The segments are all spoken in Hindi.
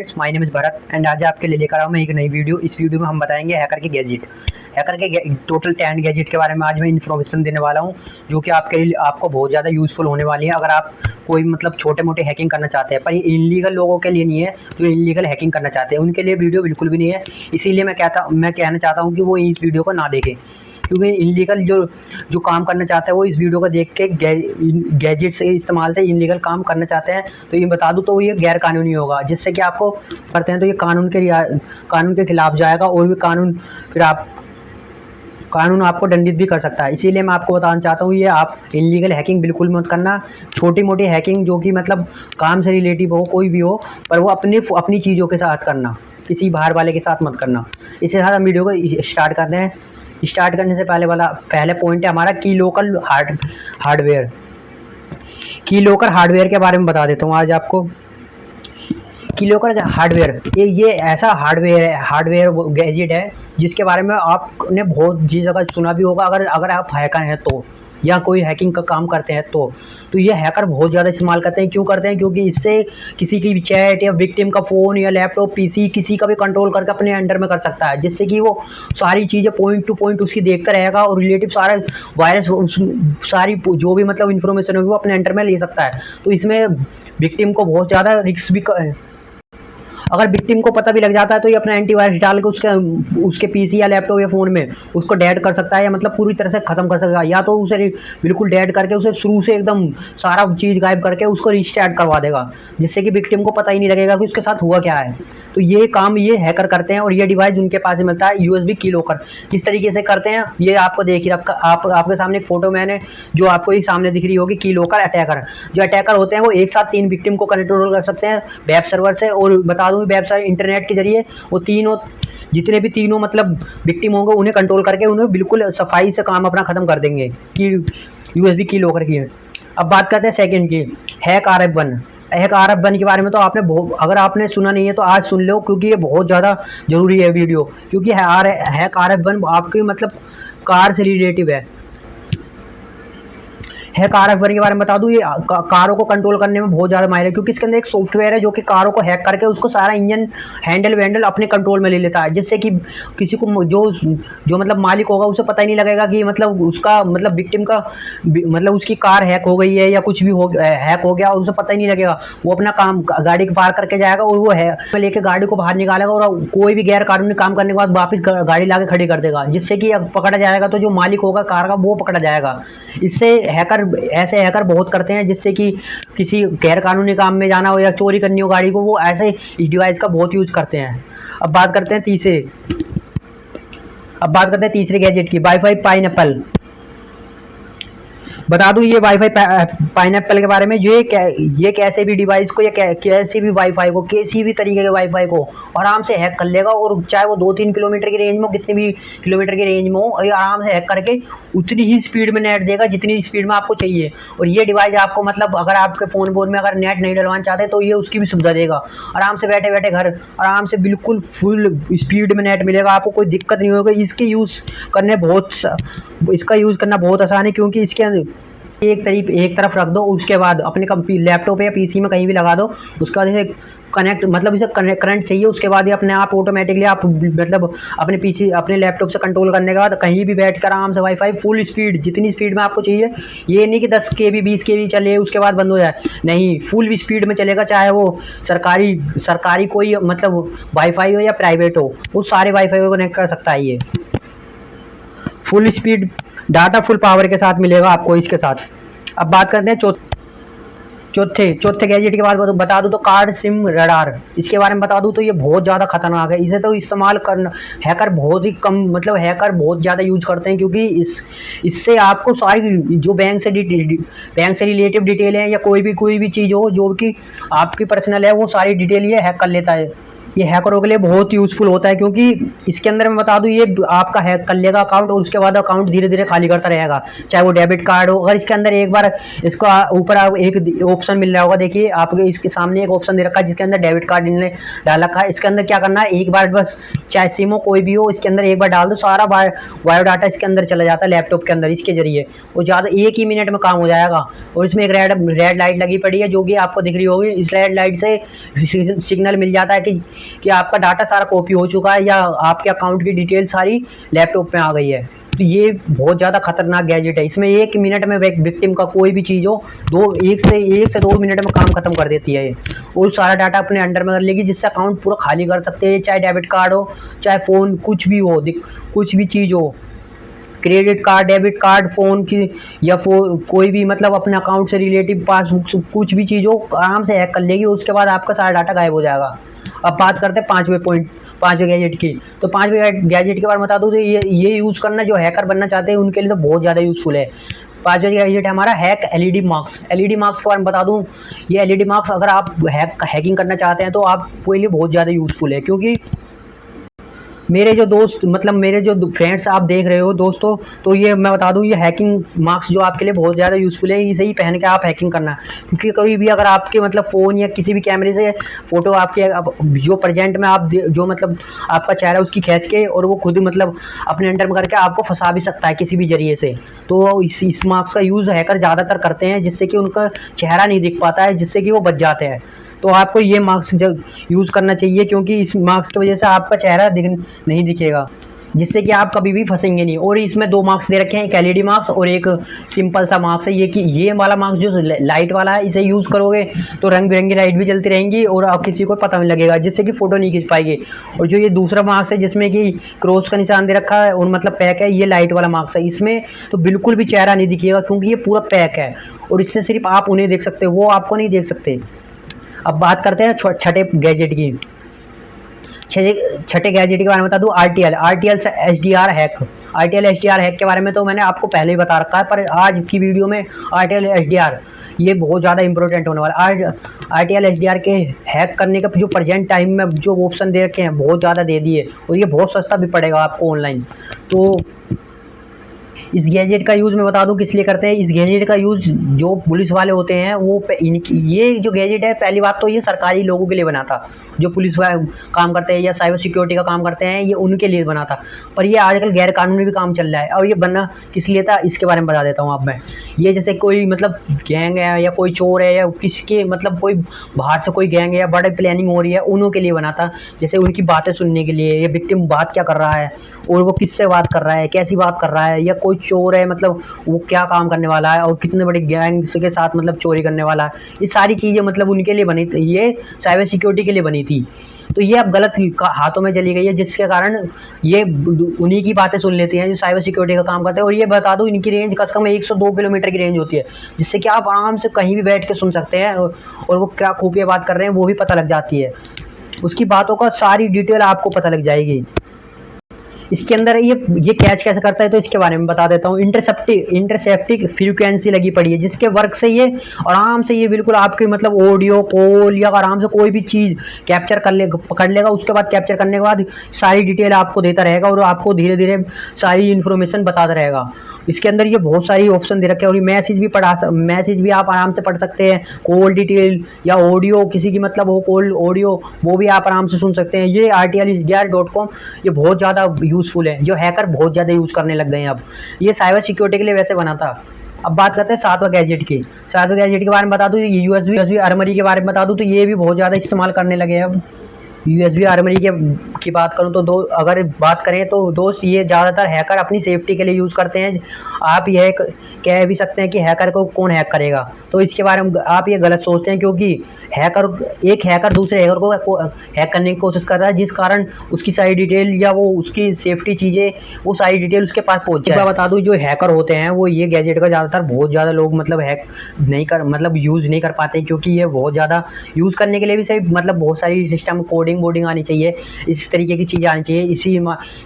Guys, my name is Bharat and आज आपके लिए लेकर आया हूं मैं एक नई वीडियो। इस वीडियो में हम बताएंगे हैकर के गैजेट, हैकर के टोटल 10 गैजेट के बारे में आज मैं इन्फॉर्मेशन देने वाला हूं, जो कि आपके लिए आपको बहुत ज़्यादा यूज़फुल होने वाली है। अगर आप कोई मतलब छोटे मोटे हैकिंग करना चाहते हैं, पर ये इलीगल लोगों के लिए नहीं है जो इलीगल हैकिंग करना चाहते हैं, उनके लिए वीडियो बिल्कुल भी नहीं है। इसीलिए मैं कहना चाहता हूँ कि वो इस वीडियो को ना देखें, क्योंकि इलीगल जो काम करना चाहते हैं वो इस वीडियो को देख के गैजेट से इस्तेमाल से इलीगल काम करना चाहते हैं। तो ये बता दूं तो ये गैर कानूनी होगा, जिससे कि आपको करते हैं तो ये कानून के खिलाफ जाएगा और भी कानून आपको दंडित भी कर सकता है। इसीलिए मैं आपको बताना चाहता हूँ, ये आप इलीगल हैकिंग बिल्कुल मत करना। छोटी मोटी हैकिंग जो कि मतलब काम से रिलेटिव हो, कोई भी हो, पर वो अपनी चीज़ों के साथ करना, किसी बाहर वाले के साथ मत करना। इसके साथ हम वीडियो को स्टार्ट करते हैं। स्टार्ट करने से पहले पॉइंट है हमारा की लोकल हार्डवेयर। की लोकर हार्डवेयर के बारे में बता देता हूँ आज आपको। की लोकर हार्डवेयर ये ऐसा हार्डवेयर गैजेट है जिसके बारे में आपने बहुत जगह सुना भी होगा। अगर आप हैकर हैं तो, या कोई हैकिंग का काम करते हैं तो ये हैकर बहुत ज़्यादा इस्तेमाल करते हैं। क्यों करते हैं? क्योंकि इससे किसी की भी चैट या विक्टिम का फ़ोन या लैपटॉप पीसी किसी का भी कंट्रोल करके अपने अंडर में कर सकता है, जिससे कि वो सारी चीज़ें पॉइंट टू पॉइंट उसकी देखता रहेगा और रिलेटिव सारा वायरस सारी जो भी मतलब इन्फॉर्मेशन होगी वो अपने अंडर में ले सकता है। तो इसमें विक्टिम को बहुत ज़्यादा रिस्क भी अगर विक्टिम को पता भी लग जाता है तो ये अपना एंटीवायरस डाल के उसके पीसी या लैपटॉप या फ़ोन में उसको डेड कर सकता है, या मतलब पूरी तरह से ख़त्म कर सकता है, या तो उसे बिल्कुल डेड करके उसे शुरू से एकदम सारा चीज़ गायब करके उसको रिस्टार्ट करवा देगा, जिससे कि विक्टिम को पता ही नहीं लगेगा कि उसके साथ हुआ क्या है। तो ये काम ये हैकर करते हैं और ये डिवाइस उनके पास ही मिलता है, यूएसबी की लॉकर। किस तरीके से करते हैं ये आपको देख ही रखा, आपके सामने एक फ़ोटो मैंने जो आपको ये सामने दिख रही होगी, की लॉकर अटैकर। जो अटैकर होते हैं वो एक साथ 3 विक्टिम को कंट्रोल कर सकते हैं वेब सर्वर से। और बता दूँ, वेब सर्वर इंटरनेट के जरिए वो जितने भी तीनों मतलब विक्टिम होंगे उन्हें कंट्रोल करके उन्हें बिल्कुल सफाई से काम अपना खत्म कर देंगे कि यूएसबी की लॉकर की। अब बात करते हैं सेकंड की, हैक RF1। हैक RF1 के बारे में तो अगर आपने सुना नहीं है तो आज सुन लो, क्योंकि ये बहुत ज़्यादा ज़रूरी है वीडियो। क्योंकि हैक RF1 आपकी मतलब कार से रिलेटिव है। हैक RF1 के बारे में बता दूं, ये कारों को कंट्रोल करने में बहुत ज़्यादा माहिर है, क्योंकि इसके अंदर एक सॉफ्टवेयर है जो कि कारों को हैक करके उसको सारा इंजन हैंडल अपने कंट्रोल में ले लेता है, जिससे कि किसी को जो मतलब मालिक होगा उसे पता ही नहीं लगेगा कि मतलब उसका मतलब विक्टिम का मतलब उसकी कार हैक हो गई है या कुछ भी हैक हो गया, और उसे पता ही नहीं लगेगा। वो अपना काम गाड़ी पार करके जाएगा और वो है लेके गाड़ी को बाहर निकालेगा और कोई भी गैर कानूनी काम करने के बाद वापस गाड़ी ला के खड़ी कर देगा, जिससे कि पकड़ा जाएगा तो जो मालिक होगा कार का वो पकड़ा जाएगा। इससे ऐसे हैकर बहुत करते हैं, जिससे कि किसी गैर कानूनी काम में जाना हो या चोरी करनी हो गाड़ी को, वो ऐसे इस डिवाइस का बहुत यूज करते हैं। अब बात करते हैं तीसरे गैजेट की, वाईफाई पाइनएप्पल। बता दूं ये वाईफाई पाइनएप्पल के बारे में, ये कैसे भी डिवाइस को या कैसे भी वाईफाई को, किसी भी तरीके के वाईफाई को आराम से हैक कर लेगा। और चाहे वो 2-3 किलोमीटर की रेंज में हो, कितने भी किलोमीटर की रेंज में हो, ये आराम से हैक करके उतनी ही स्पीड में नेट देगा जितनी स्पीड में आपको चाहिए। और ये डिवाइस आपको मतलब अगर आपके फ़ोन में अगर नेट नहीं डलवाना चाहते तो ये उसकी भी सुविधा देगा। आराम से बैठे बैठे घर आराम से बिल्कुल फुल स्पीड में नेट मिलेगा, आपको कोई दिक्कत नहीं होगा। इसका यूज़ करना बहुत आसान है, क्योंकि इसके एक तरफ रख दो, उसके बाद अपने लैपटॉप या पीसी में कहीं भी लगा दो, उसका जैसे कनेक्ट मतलब इसे करंट चाहिए, उसके बाद ये अपने आप ऑटोमेटिकली आप मतलब अपने पीसी अपने लैपटॉप से कंट्रोल करने के बाद कहीं भी बैठ कर आराम से वाईफाई फुल स्पीड जितनी स्पीड में आपको चाहिए, ये नहीं कि 10 KB 20 KB चले उसके बाद बंद हो जाए, नहीं, फुल स्पीड में चलेगा। चाहे वो सरकारी कोई मतलब वाईफाई हो या प्राइवेट हो, वो सारे वाईफाई को कनेक्ट कर सकता है। ये full speed data full power के साथ मिलेगा आपको इसके साथ। अब बात करते हैं चौथे गैजेट के बाद बता दूं तो कार्ड सिम रडार। इसके बारे में बता दूं तो ये बहुत ज़्यादा खतरनाक है। इसे तो इस्तेमाल करना हैकर बहुत ही कम मतलब हैकर बहुत ज़्यादा यूज करते हैं, क्योंकि इससे आपको सारी जो बैंक से रिलेटिव डिटेल है या कोई भी चीज़ हो जो कि आपकी पर्सनल है, वो सारी डिटेल ये हैक कर लेता है। ये हैकरों के लिए बहुत यूज़फुल होता है, क्योंकि इसके अंदर मैं बता दूँ ये आपका हैक कर लेगा अकाउंट और उसके बाद अकाउंट धीरे-धीरे खाली करता रहेगा। चाहे वो डेबिट कार्ड हो, अगर इसके अंदर एक बार इसको ऊपर एक ऑप्शन मिल रहा होगा, देखिए आपके इसके सामने एक ऑप्शन दे रखा है जिसके अंदर डेबिट कार्ड इन्होंने डाल रखा है। इसके अंदर क्या करना है, एक बार बस चाहे सिम हो कोई भी हो, इसके अंदर एक बार डाल दो, सारा बायोडाटा इसके अंदर चला जाता है लैपटॉप के अंदर इसके ज़रिए। वो ज़्यादा 1 ही मिनट में काम हो जाएगा। और इसमें एक रेड लाइट लगी पड़ी है जो कि आपको दिख रही होगी। इस रेड लाइट से सिग्नल मिल जाता है कि आपका डाटा सारा कॉपी हो चुका है या आपके अकाउंट की डिटेल सारी लैपटॉप में आ गई है। तो ये बहुत ज़्यादा खतरनाक गैजेट है। इसमें 1 मिनट में विक्टिम का कोई भी चीज़ हो, 1 से 2 मिनट में काम खत्म कर देती है ये, और सारा डाटा अपने अंडर में कर लेगी, जिससे अकाउंट पूरा खाली कर सकते हैं। चाहे डेबिट कार्ड हो, चाहे फ़ोन, कुछ भी हो, कुछ भी चीज़ हो, credit card, debit card, phone की या कोई भी मतलब अपने अकाउंट से रिलेटिव पासबुक, कुछ भी चीज़ हो, आराम से हैक कर लेगी। उसके बाद आपका सारा डाटा गायब हो जाएगा। अब बात करते हैं पाँचवें गैजेट की। तो पाँचवें गैजेट के बारे में बता दूँ तो ये यूज़ करना जो हैकर बनना चाहते हैं उनके लिए तो बहुत ज़्यादा यूज़फुल है। पाँचवें गैजेट है हमारा एलईडी मार्क्स। एलईडी मार्क्स के बारे में बता दूँ, ये एलईडी मार्क्स अगर आप हैकिंग करना चाहते हैं तो आपके लिए बहुत ज़्यादा यूज़फुल है, क्योंकि मेरे जो दोस्त मतलब मेरे जो फ्रेंड्स आप देख रहे हो दोस्तों, तो ये मैं बता दूं, ये हैकिंग मार्क्स जो आपके लिए बहुत ज़्यादा यूज़फुल है। इसे ही पहन के आप हैकिंग करना, क्योंकि कभी भी अगर आपके मतलब फ़ोन या किसी भी कैमरे से फ़ोटो आपके जो प्रेजेंट में आप जो मतलब आपका चेहरा उसकी खींच के और वो खुद मतलब अपने अंडर में करके आपको फंसा भी सकता है किसी भी ज़रिए से। तो इस मार्क्स का यूज़ हैकर ज़्यादातर करते हैं, जिससे कि उनका चेहरा नहीं दिख पाता है, जिससे कि वो बच जाते हैं। तो आपको ये मार्क्स जब यूज़ करना चाहिए, क्योंकि इस मार्क्स की वजह से आपका चेहरा नहीं दिखेगा, जिससे कि आप कभी भी फंसेंगे नहीं। और इसमें 2 मार्क्स दे रखे हैं, एक एलईडी मार्क्स और एक सिंपल सा मार्क्स है। ये वाला मार्क्स जो लाइट वाला है, इसे यूज़ करोगे तो रंग बिरंगी लाइट भी जलती रहेंगी और आप किसी को पता नहीं लगेगा, जिससे कि फ़ोटो नहीं खींच पाएगी। और जो ये दूसरा मार्क्स है जिसमें कि क्रॉस का निशान दे रखा है और मतलब पैक है, ये लाइट वाला मार्क्स है। इसमें तो बिल्कुल भी चेहरा नहीं दिखेगा, क्योंकि ये पूरा पैक है और इससे सिर्फ आप उन्हें देख सकते हो, वो आपको नहीं देख सकते। अब बात करते हैं छठे गैजेट की। छठे गैजेट के बारे में बता दूं, आरटीएल से HDR hack. RTL HDR hack के बारे में तो मैंने आपको पहले ही बता रखा है, पर आज की वीडियो में आरटीएल एचडीआर ये बहुत ज़्यादा इंपॉर्टेंट होने वाला है। आरटीएल एचडीआर के हैक करने का जो प्रेजेंट टाइम में जो ऑप्शन दे रखे हैं बहुत ज़्यादा दे दिए, और ये बहुत सस्ता भी पड़ेगा आपको ऑनलाइन। तो इस गैजेट का यूज़ मैं बता दूं किस लिए करते हैं। इस गैजेट का यूज़ जो पुलिस वाले होते हैं वो ये जो गैजेट है, पहली बात तो ये सरकारी लोगों के लिए बना था, जो पुलिस वाले काम करते हैं या साइबर सिक्योरिटी का काम करते हैं, ये उनके लिए बना था। पर ये आजकल गैर कानूनी भी काम चल रहा है, और ये बनना किस लिए था इसके बारे में बता देता हूँ आप मैं। ये जैसे कोई मतलब गैंग है या कोई चोर है या किसके मतलब कोई बाहर से कोई गैंग है या बड़े प्लानिंग हो रही है, उन्हों के लिए बना था। जैसे उनकी बातें सुनने के लिए, ये विक्टिम बात क्या कर रहा है और वो किससे बात कर रहा है, कैसी बात कर रहा है, या कोई चोर है मतलब वो क्या काम करने वाला है और कितने बड़े गैंग के साथ मतलब चोरी करने वाला है। ये सारी चीज़ें मतलब उनके लिए बनी थी, ये साइबर सिक्योरिटी के लिए बनी थी। तो ये अब गलत हाथों में चली गई है, जिसके कारण ये उन्हीं की बातें सुन लेती हैं जो साइबर सिक्योरिटी का काम करते हैं। और ये बता दूं, इनकी रेंज कम से कम 102 किलोमीटर की रेंज होती है, जिससे कि आप आराम से कहीं भी बैठ के सुन सकते हैं और वो क्या खुफिया बात कर रहे हैं वो भी पता लग जाती है। उसकी बातों का सारी डिटेल आपको पता लग जाएगी। इसके अंदर ये कैच कैसे करता है तो इसके बारे में बता देता हूँ। इंटरसेप्टिक फ्रीक्वेंसी लगी पड़ी है, जिसके वर्क से ये आराम से ये बिल्कुल आपके मतलब ऑडियो कॉल या आराम से कोई भी चीज़ कैप्चर पकड़ लेगा। उसके बाद कैप्चर करने के बाद सारी डिटेल आपको देता रहेगा और आपको धीरे धीरे सारी इन्फॉर्मेशन बताता रहेगा। इसके अंदर ये बहुत सारी ऑप्शन दे रखे हैं, और ये मैसेज भी आप आराम से पढ़ सकते हैं। कॉल डिटेल या ऑडियो किसी की मतलब हो कॉल ऑडियो, वो भी आप आराम से सुन सकते हैं। ये RTLSDR.com ये बहुत ज़्यादा यूज़फुल है, जो हैकर बहुत ज़्यादा यूज़ करने लग गए हैं अब। ये साइबर सिक्योरिटी के लिए वैसे बना था। अब बात करते हैं 7वां गैजेट की। 7वें गैजेट के बारे में बता दूँ, USB आर्मरी के बारे में बता दूँ, तो ये भी बहुत ज़्यादा इस्तेमाल करने लगे हैं अब। USB आर्मरी की बात करूं तो अगर बात करें तो दोस्त, ये ज़्यादातर हैकर अपनी सेफ्टी के लिए यूज़ करते हैं। आप यह कह भी सकते हैं कि हैकर को कौन हैक करेगा, तो इसके बारे में आप ये गलत सोचते हैं, क्योंकि एक हैकर दूसरे हैकर को हैक करने की कोशिश कर रहा है, जिस कारण उसकी सारी डिटेल या वो उसकी सेफ्टी चीज़ें वो सारी डिटेल उसके पास पहुँच जाए। बता दूँ, जो हैकर होते हैं वो ये गैजेट का ज़्यादातर बहुत ज़्यादा लोग मतलब यूज़ नहीं कर पाते, क्योंकि ये बहुत ज़्यादा यूज़ करने के लिए भी सही मतलब बहुत सारी सिस्टम कोडिंग आनी चाहिए, इस तरीके की चीज़ें आनी चाहिए।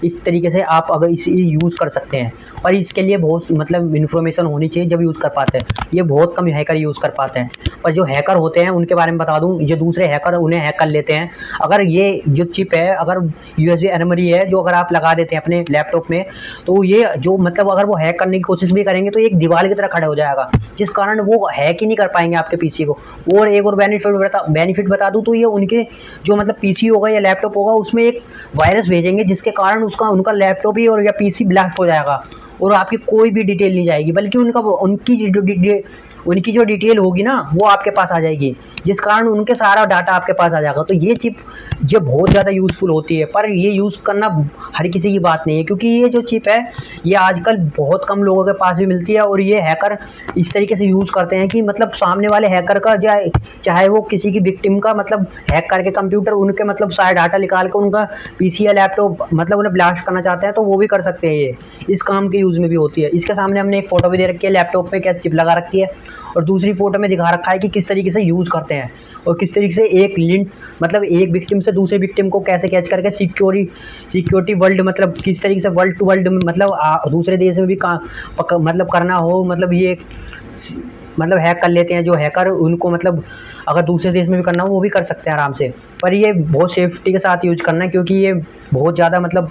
इस तरीके से आप अगर इसे यूज़ कर सकते हैं। पर इसके लिए बहुत मतलब इन्फॉर्मेशन होनी चाहिए जब यूज़ कर पाते हैं। ये बहुत कम हैकर यूज़ कर पाते हैं। पर जो हैकर होते हैं उनके बारे में बता दूं, जो दूसरे हैकर उन्हें हैक कर लेते हैं। अगर ये जो चिप है, अगर यूएसबी मेमोरी है जो अगर आप लगा देते हैं अपने लैपटॉप में, तो ये जो मतलब अगर वो हैक करने की कोशिश भी करेंगे तो एक दीवार की तरह खड़ा हो जाएगा, जिस कारण वो हैक ही नहीं कर पाएंगे आपके पीसी को। और एक और बेनिफिट बता दूं तो ये उनके जो मतलब पीसी होगा या लैपटॉप होगा उसमें एक वायरस भेजेंगे, जिसके कारण उसका उनका लैपटॉप ही और या पीसी ब्लास्ट हो जाएगा और आपकी कोई भी डिटेल नहीं जाएगी, बल्कि उनकी जो डिटेल होगी ना वो आपके पास आ जाएगी, जिस कारण उनके सारा डाटा आपके पास आ जाएगा। तो ये चिप जो बहुत ज़्यादा यूज़फुल होती है, पर ये यूज़ करना हर किसी की बात नहीं है, क्योंकि ये जो चिप है ये आजकल बहुत कम लोगों के पास भी मिलती है। और ये हैकर इस तरीके से यूज़ करते हैं कि मतलब सामने वाले हैकर का चाहे वो किसी की विक्टिम का मतलब हैक करके कंप्यूटर उनके मतलब सारा डाटा निकाल के उनका पीसी या लैपटॉप मतलब उन्हें ब्लास्ट करना चाहते हैं तो वो भी कर सकते हैं। ये इस काम के यूज़ में भी होती है। इसके सामने हमने एक फ़ोटो भी दे रखी है लैपटॉप पे कैसे चिप लगा रखी है, और दूसरी फ़ोटो में दिखा रखा है कि किस तरीके से यूज़ करते हैं और किस तरीके से एक लिंक मतलब एक विक्टिम से दूसरे विक्टिम को कैसे कैच करके सिक्योरिटी वर्ल्ड मतलब किस तरीके से वर्ल्ड टू वर्ल्ड में मतलब दूसरे देश में भी मतलब करना हो, मतलब ये मतलब हैक कर लेते हैं जो हैकर, उनको मतलब अगर दूसरे देश में भी करना हो वो भी कर सकते हैं आराम से। पर ये बहुत सेफ्टी के साथ यूज करना है, क्योंकि ये बहुत ज़्यादा मतलब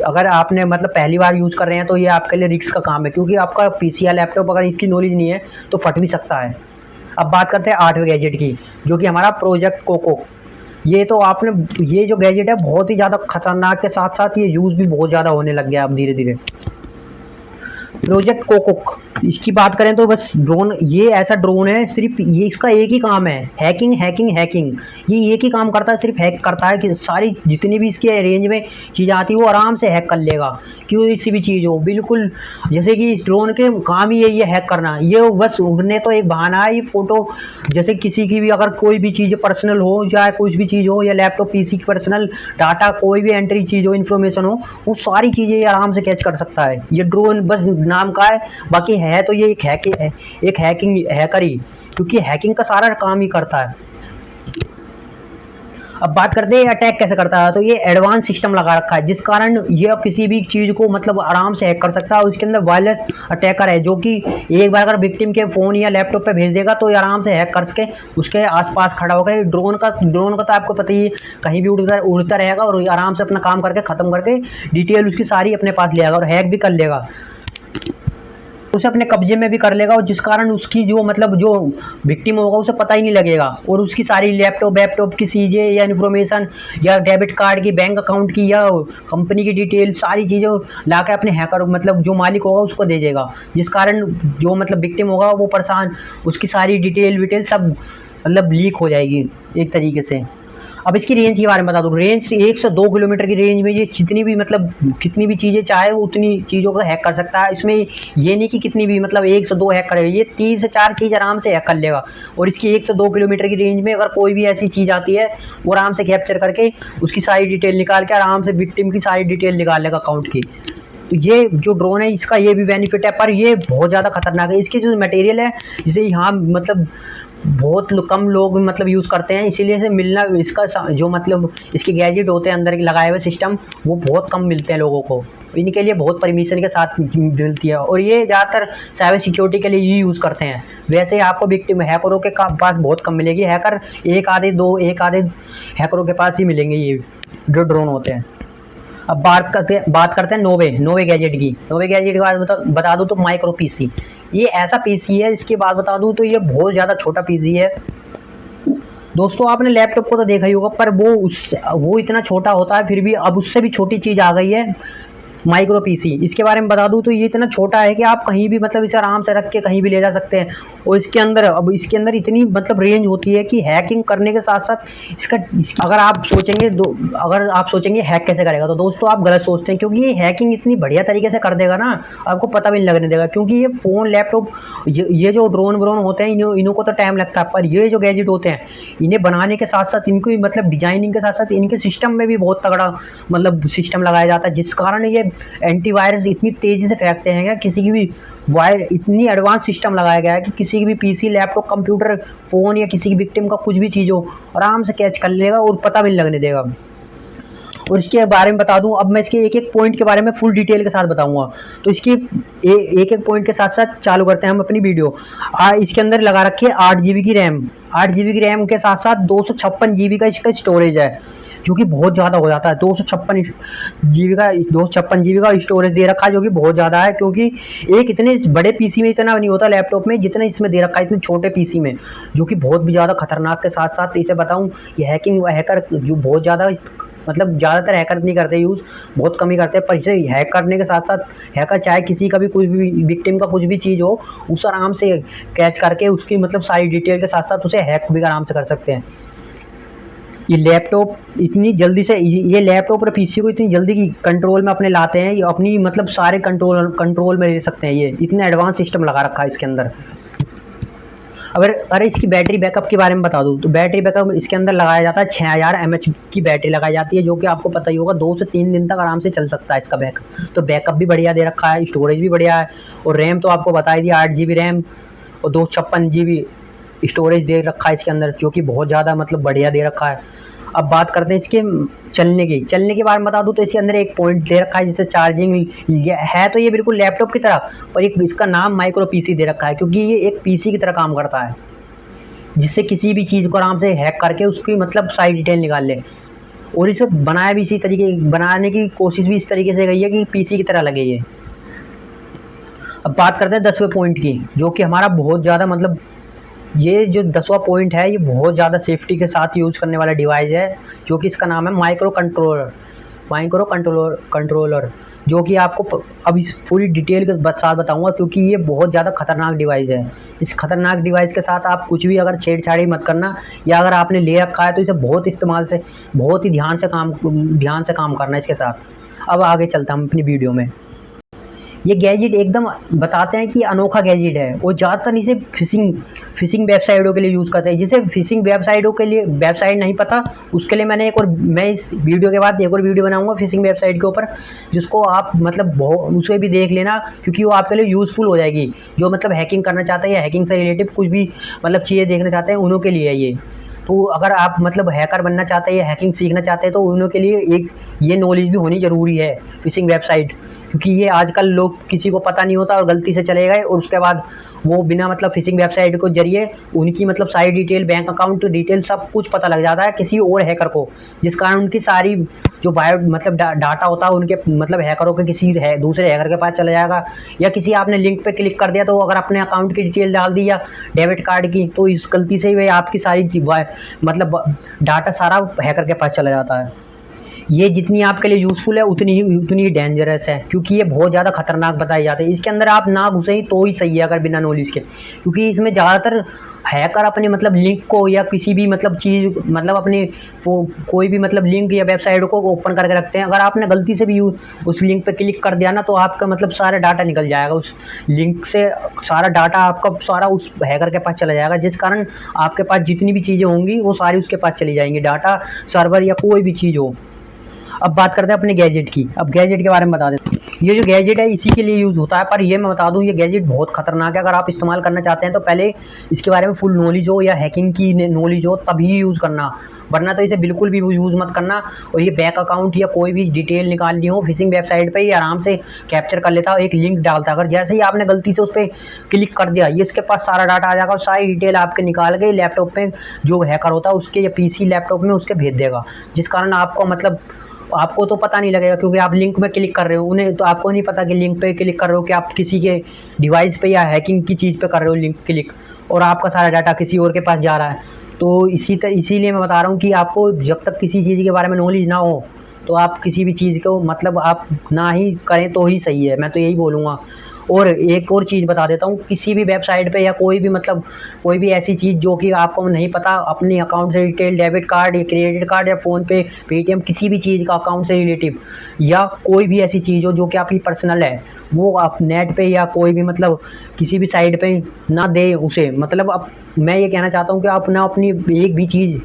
अगर आपने मतलब पहली बार यूज़ कर रहे हैं तो ये आपके लिए रिस्क का काम है, क्योंकि आपका पीसी या लैपटॉप अगर इसकी नॉलेज नहीं है तो फट भी सकता है। अब बात करते हैं 8वें गैजेट की, जो कि हमारा प्रोजेक्ट कोको। ये तो आपने ये जो गैजेट है बहुत ही ज़्यादा खतरनाक के साथ साथ ये यूज़ भी बहुत ज़्यादा होने लग गया अब धीरे धीरे। प्रोजेक्ट कोकोक, इसकी बात करें तो बस ड्रोन, ये ऐसा ड्रोन है सिर्फ ये इसका एक ही काम है हैकिंग हैकिंग हैकिंग। ये एक ही काम करता है, सिर्फ हैक करता है कि सारी जितनी भी इसके रेंज में चीज़ आती है वो आराम से हैक कर लेगा, क्यों सी भी चीज़ हो बिल्कुल। जैसे कि इस ड्रोन के काम ही यही है हैक करना। ये बस उड़ने तो एक बहाना है। ये फोटो जैसे किसी की भी अगर कोई भी चीज़ पर्सनल हो या कुछ भी चीज़ हो या लैपटॉप पीसी की पर्सनल डाटा कोई भी एंट्री चीज़ हो इन्फॉर्मेशन हो, वो सारी चीज़ें ये आराम से कैच कर सकता है। ये ड्रोन बस नाम का है, बाकी है तो ये एक हैकिंग हैकर ही, क्योंकि हैकिंग का सारा काम ही करता है। अब बात करते हैं अटैक कैसे करता है, तो ये एडवांस सिस्टम लगा रखा है जिस कारण ये किसी भी चीज़ को मतलब आराम से हैक कर सकता है। उसके अंदर वायरलेस अटैकर है जो कि एक बार अगर विक्टिम के फ़ोन या लैपटॉप पे भेज देगा तो ये आराम से हैक कर सके उसके आसपास खड़ा होकर। ड्रोन का तो आपको पता ही है, कहीं भी उड़ता रहेगा और आराम से अपना काम करके ख़त्म करके डिटेल उसकी सारी अपने पास ले आएगा और हैक भी कर लेगा, उसे अपने कब्जे में भी कर लेगा, और जिस कारण उसकी जो मतलब जो विक्टिम होगा उसे पता ही नहीं लगेगा। और उसकी सारी लैपटॉप की चीज़ें या इन्फॉर्मेशन या डेबिट कार्ड की, बैंक अकाउंट की या कंपनी की डिटेल सारी चीज़ें ला के अपने हैकर मतलब जो मालिक होगा उसको दे देगा, जिस कारण जो मतलब विक्टिम होगा वो परेशान, उसकी सारी डिटेल सब मतलब लीक हो जाएगी एक तरीके से। अब इसकी रेंज के बारे में बता दूं, रेंज 1 से 2 किलोमीटर की रेंज में ये जितनी भी मतलब कितनी भी चीज़ें चाहे वो उतनी चीज़ों को हैक कर सकता है। इसमें ये नहीं कि कितनी भी मतलब 1 से 2 हैक करेगा, ये 3 से 4 चीज़ आराम से हैक कर लेगा। और इसकी 1 से 2 किलोमीटर की रेंज में अगर कोई भी ऐसी चीज़ आती है वो आराम से कैप्चर करके उसकी सारी डिटेल निकाल के आराम से विक्टिम की सारी डिटेल निकाल लेगा अकाउंट की। तो ये जो ड्रोन है इसका ये भी बेनिफिट है, पर ये बहुत ज़्यादा खतरनाक है। इसकी जो मटेरियल है जिसे यहाँ मतलब बहुत कम लोग मतलब यूज़ करते हैं, इसीलिए से मिलना इसका जो मतलब इसके गैजेट होते हैं अंदर लगाए हुए सिस्टम वो बहुत कम मिलते हैं लोगों को, इनके लिए बहुत परमिशन के साथ मिलती है। और ये ज़्यादातर साइबर सिक्योरिटी के लिए ही यूज़ करते हैं। वैसे आपको विक्टिम हैकरों के पास बहुत कम मिलेगी, हैकर एक आधे हैकरों के पास ही मिलेंगे ये जो ड्रोन होते हैं। अब बात करते हैं नोवे गैजेट की। नोवे गैजेट के बाद बता दूं तो माइक्रो पीसी, ये ऐसा पीसी है इसके बाद बता दूं तो ये बहुत ज़्यादा छोटा पीसी है। दोस्तों आपने लैपटॉप को तो देखा ही होगा, पर वो इतना छोटा होता है, फिर भी अब उससे भी छोटी चीज़ आ गई है माइक्रो पीसी। इसके बारे में बता दूं तो ये इतना छोटा है कि आप कहीं भी मतलब इसे आराम से रख के कहीं भी ले जा सकते हैं। और इसके अंदर इतनी मतलब रेंज होती है कि हैकिंग करने के साथ साथ अगर आप सोचेंगे हैक कैसे करेगा, तो दोस्तों आप गलत सोचते हैं, क्योंकि ये हैकिंग इतनी बढ़िया तरीके से कर देगा ना आपको पता भी नहीं लगने देगा। क्योंकि ये फ़ोन लैपटॉप ये जो ड्रोन होते हैं इनको तो टाइम लगता है, पर ये जो गैजेट होते हैं इन्हें बनाने के साथ साथ इनको मतलब डिजाइनिंग के साथ साथ इनके सिस्टम में भी बहुत तगड़ा मतलब सिस्टम लगाया जाता है, जिस कारण ये एंटीवायरस इतनी तेजी से फेंकते हैं कि किसी की भी इतनी एडवांस सिस्टम लगाया गया है कि किसी की भी पीसी लैपटॉप कंप्यूटर फ़ोन या किसी की विक्टिम का कुछ भी चीज़ हो आराम से कैच कर लेगा और पता भी नहीं लगने देगा। और इसके बारे में बता दूं, अब मैं इसके एक एक पॉइंट के बारे में फुल डिटेल के साथ बताऊंगा। तो इसकी एक एक पॉइंट के साथ साथ चालू करते हैं हम अपनी वीडियो। इसके अंदर लगा रखी है 8 GB की रैम। 8 GB की रैम के साथ साथ 256 GB का इसका स्टोरेज है, जो कि बहुत ज़्यादा हो जाता है। 256 GB का स्टोरेज दे रखा है, जो कि बहुत ज़्यादा है, क्योंकि एक इतने बड़े पीसी में इतना नहीं होता लैपटॉप में जितना इसमें दे रखा है इतने छोटे पीसी में, जो कि बहुत भी ज़्यादा खतरनाक। के साथ साथ इसे बताऊं, ये हैकर जो बहुत ज़्यादा मतलब ज़्यादातर हैकर नहीं करते यूज़, बहुत कम ही करते हैं, पर इसे हैक करने के साथ साथ हैकर चाहे किसी का भी कुछ भी विक्टिम का कुछ भी चीज़ हो, उसे आराम से कैच करके उसकी मतलब सारी डिटेल के साथ साथ उसे हैक भी आराम से कर सकते हैं। ये लैपटॉप इतनी जल्दी से, ये लैपटॉप और पीसी को इतनी जल्दी की कंट्रोल में अपने लाते हैं, ये अपनी मतलब सारे कंट्रोल में ले सकते हैं। ये इतना एडवांस सिस्टम लगा रखा है इसके अंदर। अगर इसकी बैटरी बैकअप के बारे में बता दूं, तो बैटरी बैकअप इसके अंदर लगाया जाता है 6000 mAh की बैटरी लगाई जाती है, जो कि आपको पता ही होगा 2 से 3 दिन तक आराम से चल सकता है इसका बैकअप। तो बैकअप भी बढ़िया दे रखा है, स्टोरेज भी बढ़िया है, और रैम तो आपको बता ही दिया 8 GB रैम और 256 GB स्टोरेज दे रखा है इसके अंदर, जो कि बहुत ज़्यादा मतलब बढ़िया दे रखा है। अब बात करते हैं इसके चलने के बारे में बता दूं, तो इसके अंदर एक पॉइंट दे रखा है जिससे चार्जिंग है, तो ये बिल्कुल लैपटॉप की तरह, पर एक इसका नाम माइक्रो पीसी दे रखा है, क्योंकि ये एक पीसी की तरह काम करता है, जिससे किसी भी चीज़ को आराम से हैक करके उसकी मतलब सारी डिटेल निकाल ले। और इसे बनाया भी इसी तरीके, बनाने की कोशिश भी इस तरीके से गई है कि पीसी की तरह लगे ये। अब बात करते हैं 10वें पॉइंट की, जो कि हमारा बहुत ज़्यादा मतलब ये जो 10वां पॉइंट है, ये बहुत ज़्यादा सेफ्टी के साथ यूज़ करने वाला डिवाइस है, जो कि इसका नाम है माइक्रो कंट्रोलर, जो कि आपको अब इस पूरी डिटेल के साथ बताऊंगा, क्योंकि ये बहुत ज़्यादा खतरनाक डिवाइस है। इस खतरनाक डिवाइस के साथ आप कुछ भी अगर छेड़छाड़ी मत करना, या अगर आपने ले रखा है तो इसे बहुत ही ध्यान से काम करना इसके साथ। अब आगे चलता हम अपनी वीडियो में। ये गैजेट एकदम बताते हैं कि अनोखा गैजेट है, और ज़्यादातर इसे फिशिंग वेबसाइटों के लिए यूज़ करते हैं। जिसे फिशिंग वेबसाइटों के लिए वेबसाइट नहीं पता, उसके लिए मैं इस वीडियो के बाद एक और वीडियो बनाऊंगा फिशिंग वेबसाइट के ऊपर, जिसको आप मतलब उसे भी देख लेना, क्योंकि वो आपके लिए यूज़फुल हो जाएगी। जो मतलब हैकिंग करना चाहते हैं या हैकिंग से रिलेटेड कुछ भी मतलब चीज़ें देखना चाहते हैं, उन्हों के लिए है ये। तो अगर आप मतलब हैकर बनना चाहते हैं या हैकिंग सीखना चाहते हैं, तो उन्हों के लिए एक ये नॉलेज भी होनी ज़रूरी है फिशिंग वेबसाइट, क्योंकि ये आजकल लोग किसी को पता नहीं होता और गलती से चले गए, और उसके बाद वो बिना मतलब फिशिंग वेबसाइट को जरिए उनकी मतलब सारी डिटेल, बैंक अकाउंट डिटेल सब कुछ पता लग जाता है किसी और हैकर को, जिस कारण उनकी सारी जो बायो मतलब डाटा होता है उनके मतलब हैकरों के किसी दूसरे हैकर के पास चला जाएगा। या किसी आपने लिंक पे क्लिक कर दिया, तो अगर अपने अकाउंट की डिटेल डाल दी या डेबिट कार्ड की, तो इस गलती से ही आपकी सारी मतलब डाटा सारा हैकर के पास चला जाता है। ये जितनी आपके लिए यूज़फुल है उतनी ही डेंजरस है, क्योंकि ये बहुत ज़्यादा खतरनाक बताई जाती है। इसके अंदर आप ना घुसे ही तो ही सही है, अगर बिना नॉलेज के, क्योंकि इसमें ज़्यादातर हैकर अपने मतलब लिंक को या किसी भी मतलब चीज़ मतलब अपने कोई भी मतलब लिंक या वेबसाइट को ओपन करके रखते हैं। अगर आपने गलती से भी उस लिंक पे क्लिक कर दिया ना, तो आपका मतलब सारा डाटा निकल जाएगा उस लिंक से, सारा डाटा आपका सारा उस हैकर के पास चला जाएगा, जिस कारण आपके पास जितनी भी चीज़ें होंगी वो सारी उसके पास चली जाएंगी, डाटा, सर्वर या कोई भी चीज़ हो। अब बात करते हैं अपने गैजेट की। अब गैजेट के बारे में बता देते हैं। ये जो गैजेट है इसी के लिए यूज़ होता है, पर ये मैं बता दूं, ये गैजेट बहुत खतरनाक है। अगर आप इस्तेमाल करना चाहते हैं तो पहले इसके बारे में फुल नॉलेज हो या हैकिंग की नॉलेज हो, तभी यूज़ करना, वरना तो इसे बिल्कुल भी यूज़ मत करना। और ये बैंक अकाउंट या कोई भी डिटेल निकालनी हो फिशिंग वेबसाइट पे, ये आराम से कैप्चर कर लेता है, एक लिंक डालता है। अगर जैसे ही आपने गलती से उस पर क्लिक कर दिया, ये इसके पास सारा डाटा आ जाएगा और सारी डिटेल आपके निकाल के लैपटॉप पे जो हैकर होता है उसके या पीसी लैपटॉप में उसके भेज देगा, जिस कारण आपको मतलब आपको तो पता नहीं लगेगा, क्योंकि आप लिंक में क्लिक कर रहे हो, उन्हें तो आपको नहीं पता कि लिंक पे क्लिक कर रहे हो कि आप किसी के डिवाइस पे या हैकिंग की चीज़ पे कर रहे हो लिंक क्लिक, और आपका सारा डाटा किसी और के पास जा रहा है। तो इसीलिए मैं बता रहा हूँ कि आपको जब तक किसी चीज़ के बारे में नॉलेज ना हो, तो आप किसी भी चीज़ को मतलब आप ना ही करें तो ही सही है, मैं तो यही बोलूँगा। और एक और चीज़ बता देता हूँ, किसी भी वेबसाइट पे या कोई भी ऐसी चीज़ जो कि आपको नहीं पता, अपने अकाउंट से डिटेल, डेबिट कार्ड या क्रेडिट कार्ड या फ़ोन पे, पेटीएम, किसी भी चीज़ का अकाउंट से रिलेटिव या कोई भी ऐसी चीज़ हो जो कि आपकी पर्सनल है, वो आप नेट पे या कोई भी मतलब किसी भी साइट पे ना दे उसे। मतलब अब मैं ये कहना चाहता हूँ कि आप ना अपनी एक भी चीज़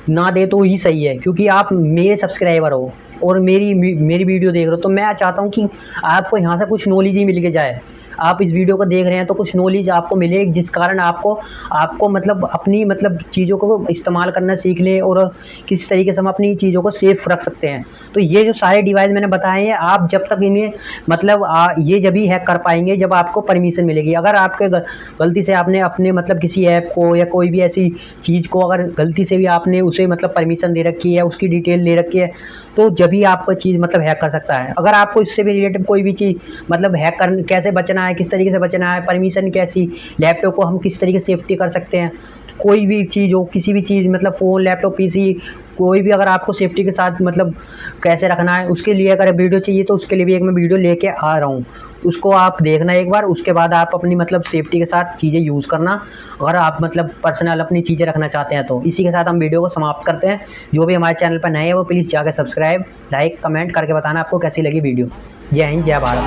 ना दे तो ही सही है, क्योंकि आप मेरे सब्सक्राइबर हो और मेरी वीडियो देख रहे हो, तो मैं चाहता हूँ कि आपको यहाँ से कुछ नॉलेज ही मिल के जाए। आप इस वीडियो को देख रहे हैं तो कुछ नॉलेज आपको मिले, जिस कारण आपको मतलब अपनी मतलब चीज़ों को इस्तेमाल करना सीख लें और किस तरीके से हम अपनी चीज़ों को सेफ रख सकते हैं। तो ये जो सारे डिवाइस मैंने बताए हैं, आप जब तक इन्हें मतलब ये जब ही हैक कर पाएंगे जब आपको परमिशन मिलेगी। अगर आपके गलती से आपने अपने मतलब किसी ऐप को या कोई भी ऐसी चीज़ को अगर गलती से भी आपने उसे मतलब परमिशन दे रखी है, उसकी डिटेल ले रखी है, तो जब ही आपको चीज़ मतलब हैक कर सकता है। अगर आपको इससे भी रिलेटेड कोई भी चीज़ मतलब हैक कर कैसे बचना है, किस तरीके से बचना है, परमिशन कैसी, लैपटॉप को हम किस तरीके से सेफ्टी कर सकते हैं, कोई भी चीज़ हो, किसी भी चीज़ मतलब फ़ोन, लैपटॉप, पीसी, कोई भी अगर आपको सेफ्टी के साथ मतलब कैसे रखना है, उसके लिए अगर वीडियो चाहिए तो उसके लिए भी एक मैं वीडियो लेके आ रहा हूँ। उसको आप देखना एक बार, उसके बाद आप अपनी मतलब सेफ्टी के साथ चीज़ें यूज़ करना, अगर आप मतलब पर्सनल अपनी चीज़ें रखना चाहते हैं तो। इसी के साथ हम वीडियो को समाप्त करते हैं। जो भी हमारे चैनल पर नए हैं वो प्लीज़ जाकर सब्सक्राइब, लाइक, कमेंट करके बताना आपको कैसी लगी वीडियो। जय हिंद, जय भारत।